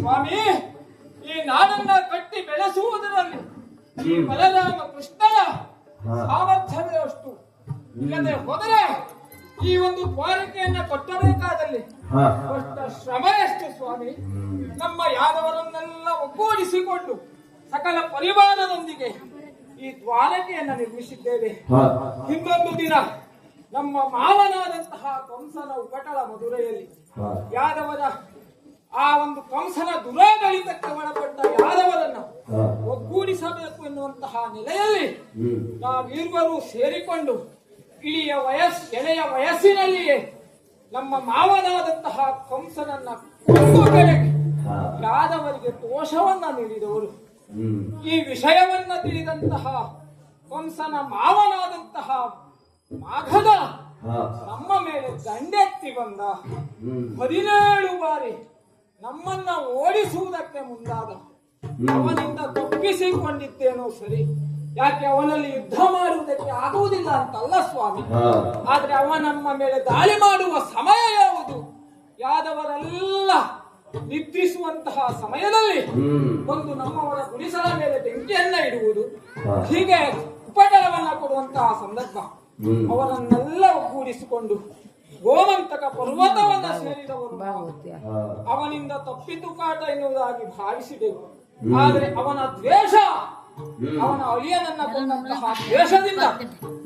ಸ್ವಾಮಿ, ಈ ನಾಡನ್ನ ಕಟ್ಟಿ ಬೆಳೆಸುವುದರಲ್ಲಿ ಈ ಬಲರಾಮ ಕೃಷ್ಣನ ಸಾಮರ್ಥ್ಯವೇ ಅಷ್ಟು. ಇಲ್ಲದೆ ಹೋದರೆ ಈ ಒಂದು ದ್ವಾರಕೆಯನ್ನ ಕಟ್ಟಬೇಕಾದಲ್ಲಿ ಅಷ್ಟ ಶ್ರಮ ಎಷ್ಟು ಸ್ವಾಮಿ. ನಮ್ಮ ಯಾದವರನ್ನೆಲ್ಲ ಒಗ್ಗೂಡಿಸಿಕೊಂಡು ಸಕಲ ಪರಿವಾರದೊಂದಿಗೆ ಈ ದ್ವಾರಕೆಯನ್ನ ನಿರ್ಮಿಸಿದ್ದೇವೆ. ಇನ್ನೊಂದು ದಿನ ನಮ್ಮ ಮಾವನಾದಂತಹ ಕಂಸನ ಉಪಟಳ ಮಧುರೆಯಲ್ಲಿ ಯಾದವರ ಆ ಒಂದು ಕಂಸನ ದುರಾಡಳಿತಕ್ಕೆ ಒಳಪಟ್ಟ ಯಾದವರನ್ನ ಒಗ್ಗೂಡಿಸಬೇಕು ಎನ್ನುವಂತಹ ನೆಲೆಯಲ್ಲಿ ನಾವಿರುವರು ಸೇರಿಕೊಂಡು ಎಳೆಯ ವಯಸ್ಸಿನಲ್ಲಿಯೇ ನಮ್ಮ ಮಾವನಾದಂತಹ ಕಂಸನನ್ನ ಕೊಂದು ಕಡೆಗೆ ಯಾದವರಿಗೆ ದೋಷವನ್ನ ನೀಡಿದವರು. ಈ ವಿಷಯವನ್ನ ತಿಳಿದಂತಹ ಕಂಸನ ಮಾವನಾದಂತಹ ಮಾಘದ ನಮ್ಮ ಮೇಲೆ ದಂಡೆತ್ತಿ ಬಂದ. 17 ಬಾರಿ ನಮ್ಮನ್ನ ಓಡಿಸುವುದಕ್ಕೆ ಮುಂದಾದ. ಅವನಿಂದ ತಪ್ಪಿಸಿಕೊಂಡಿದ್ದೇನೋ ಸರಿ, ಯಾಕೆ ಅವನಲ್ಲಿ ಯುದ್ಧ ಮಾಡುವುದಕ್ಕೆ ಆಗುವುದಿಲ್ಲ ಅಂತಲ್ಲ ಸ್ವಾಮಿ, ಆದ್ರೆ ಅವ ನಮ್ಮ ಮೇಲೆ ದಾಳಿ ಮಾಡುವ ಸಮಯ ಯಾವುದು? ಯಾದವರೆಲ್ಲ ನಿದ್ರಿಸುವಂತಹ ಸಮಯದಲ್ಲಿ ಒಂದು ನಮ್ಮವರ ಗುಡಿಸಲ ಮೇಲೆ ಬೆಂಕಿಯನ್ನ ಇಡುವುದು, ಹೀಗೆ ಉಪಟಳವನ್ನ ಕೊಡುವಂತಹ ಸಂದರ್ಭ. ಅವರನ್ನೆಲ್ಲ ಒಗ್ಗೂಡಿಸಿಕೊಂಡು ಗೋಮಂತಕ ಪರ್ವತವನ್ನ ಸೇರಿದವರು ಅವನಿಂದ ತಪ್ಪಿತು ಕಾಟ ಎನ್ನುವುದಾಗಿ ಭಾವಿಸಿದೆವು. ಆದರೆ ಅವನ ದ್ವೇಷ, ಅವನ ಅಳಿಯನನ್ನ ಕೊಂದಂತಹ ದ್ವೇಷದಿಂದ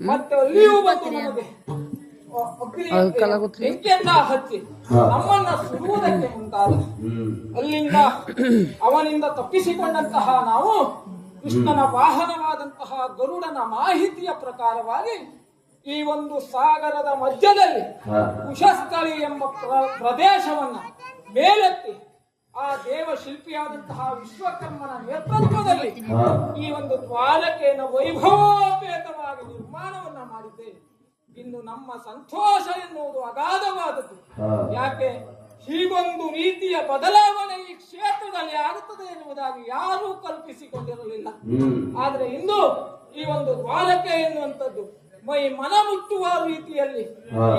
ಮತ್ತೆ ಅಲ್ಲಿಯೂ ಬಂದು ನಮಗೆ ಬೆಂಕಿಯನ್ನ ಹಚ್ಚಿ ನಮ್ಮನ್ನ ಸುಡುವುದಕ್ಕೆ ಮುಂತಾದ. ಅಲ್ಲಿಂದ ಅವನಿಂದ ತಪ್ಪಿಸಿಕೊಂಡಂತಹ ನಾವು ಕೃಷ್ಣನ ವಾಹನವಾದಂತಹ ಗರುಡನ ಮಾಹಿತಿಯ ಪ್ರಕಾರವಾಗಿ ಈ ಒಂದು ಸಾಗರದ ಮಧ್ಯದಲ್ಲಿ ಕುಶಸ್ಥಳಿ ಎಂಬ ಪ್ರದೇಶವನ್ನ ಮೇಲೆತ್ತಿ ಆ ದೇವ ಶಿಲ್ಪಿಯಾದಂತಹ ವಿಶ್ವಕರ್ಮನ ನೇತೃತ್ವದಲ್ಲಿ ಈ ಒಂದು ದ್ವಾರಕೆಯನ್ನು ವೈಭವೋಪೇತವಾಗಿ ನಿರ್ಮಾಣವನ್ನ ಮಾಡಿದ್ದೇವೆ. ಇನ್ನು ನಮ್ಮ ಸಂತೋಷ ಎನ್ನುವುದು ಅಗಾಧವಾದದ್ದು. ಯಾಕೆ ಹೀಗೊಂದು ರೀತಿಯ ಬದಲಾವಣೆ ಈ ಕ್ಷೇತ್ರದಲ್ಲಿ ಆಗುತ್ತದೆ ಎನ್ನುವುದಾಗಿ ಯಾರೂ ಕಲ್ಪಿಸಿಕೊಂಡಿರಲಿಲ್ಲ. ಆದ್ರೆ ಇಂದು ಈ ಒಂದು ದ್ವಾರಕೆ ಎನ್ನುವಂಥದ್ದು ಮೈ ಮನ ಮುಟ್ಟುವ ರೀತಿಯಲ್ಲಿ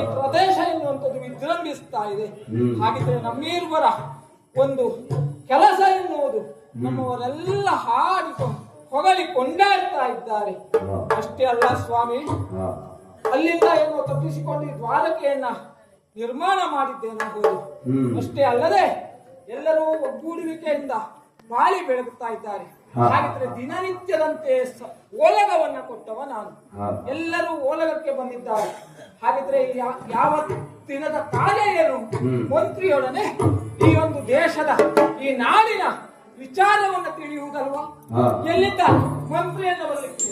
ಈ ಪ್ರದೇಶ ಎನ್ನುವಂಥದ್ದು ವಿಜೃಂಭಿಸ್ತಾ ಇದೆ. ಹಾಗಿದ್ರೆ ನಮ್ಮೀರ್ವರ ಒಂದು ಕೆಲಸ ಎನ್ನುವುದು ನಮ್ಮವರೆಲ್ಲ ಹಾಡಿಕೊಂಡು ಹೊಗಳಿ ಕೊಂಡಾಡ್ತಾ ಇದ್ದಾರೆ. ಅಷ್ಟೇ ಅಲ್ಲ ಸ್ವಾಮಿ, ಅಲ್ಲಿಂದ ಏನು ತಪ್ಪಿಸಿಕೊಂಡು ದ್ವಾರಕೆಯನ್ನ ನಿರ್ಮಾಣ ಮಾಡಿದ್ದೇನೆ ಹೋಗಿ. ಅಷ್ಟೇ ಅಲ್ಲದೆ ಎಲ್ಲರೂ ಒಗ್ಗೂಡುವಿಕೆಯಿಂದ ಬಾಳಿ ಬೆಳಗುತ್ತಾ ಇದ್ದಾರೆ. ಹಾಗಿದ್ರೆ ದಿನನಿತ್ಯದಂತೆ ಓಲಗವನ್ನ ಕೊಟ್ಟವ ನಾನು. ಎಲ್ಲರೂ ಓಲಗಕ್ಕೆ ಬಂದಿದ್ದಾರೆ. ಹಾಗಿದ್ರೆ ಯಾವ ದಿನದ ಕಾರ್ಯ ಏನು? ಮಂತ್ರಿಯೊಡನೆ ಈ ಒಂದು ದೇಶದ ಈ ನಾಡಿನ ವಿಚಾರವನ್ನು ತಿಳಿಯುವುದಲ್ವಾ? ಎಲ್ಲಿದ್ದ ಮಂತ್ರಿಯನ್ನು ಬರಲಿಕ್ಕೆ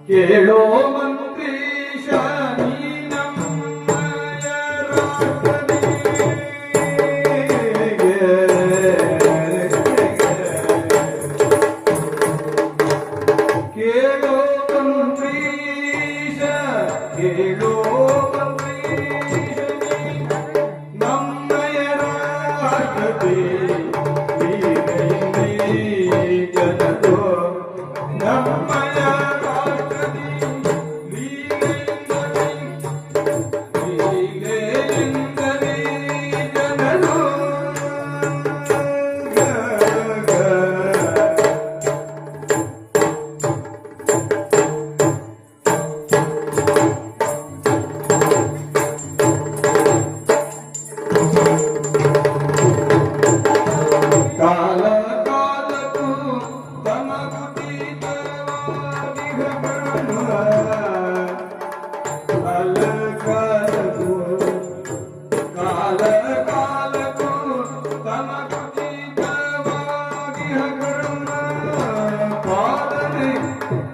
ಕೇಳೋ ಮಂತ್ರೀಶ ನೀನಮ್ಮಯ ಕೇಳೋ ಮಂತ್ರೀಶ ಕೇಳೋ ಮಂತ್ರೀಶ ನಮ್ಮಯ ರಾಜದೇ ಜನೋ ನಮ್ಮಯ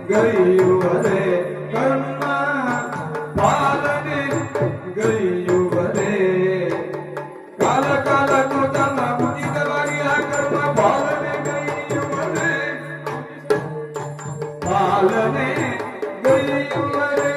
ಗೈಯುವರೆ ಕರ್ಮ ಪಾಲನೆ ಗೈಯುವರೆ ಕಾಲ ಕಾಲಕ್ಕೂ ತಮ್ಮ ಉಚಿತವಾಗಿ ಆ ಕರ್ಮ ಪಾಲನೆ ಗೈಯುವರೆ ಪಾಲನೆ ಗೈಯುವರೆ